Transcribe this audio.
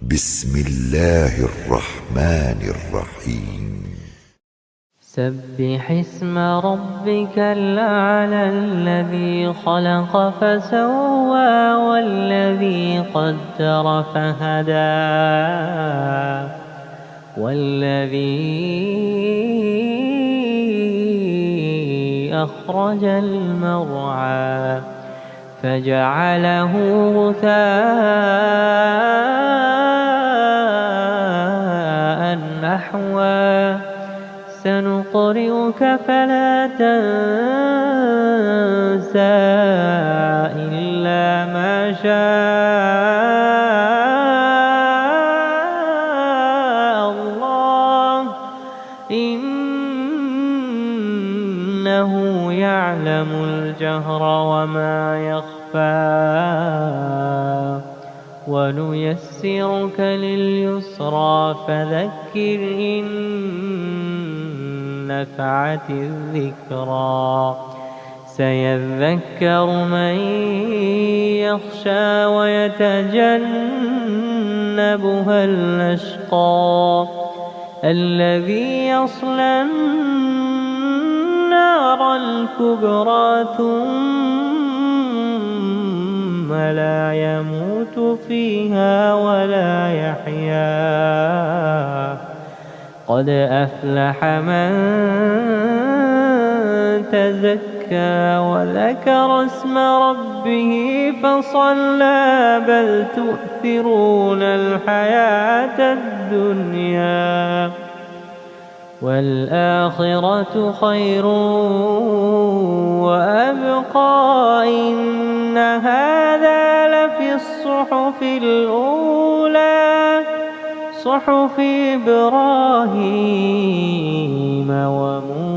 بسم الله الرحمن الرحيم. سبح اسم ربك الأعلى الذي خلق فسوى والذي قدر فهدى والذي أخرج المرعى فجعله غثاء نحوا سنقرئك فلا تنسى إلا ما شاء الله إنه يعلم الجهر وما يخفى ونيسرك لليسرى فذكر إن نفعت الذكرى سيذكر من يخشى ويتجنبها الأشقى الذي يصلى النار الكبرى ثم لا يموت فيها ولا يحيا قد أفلح من تزكى وذكر اسم ربه فصلى بل تؤثرون الحياة الدنيا والآخرة خير وأبقى إن هذا لفي الصحف الأولى صحف إبراهيم وموسى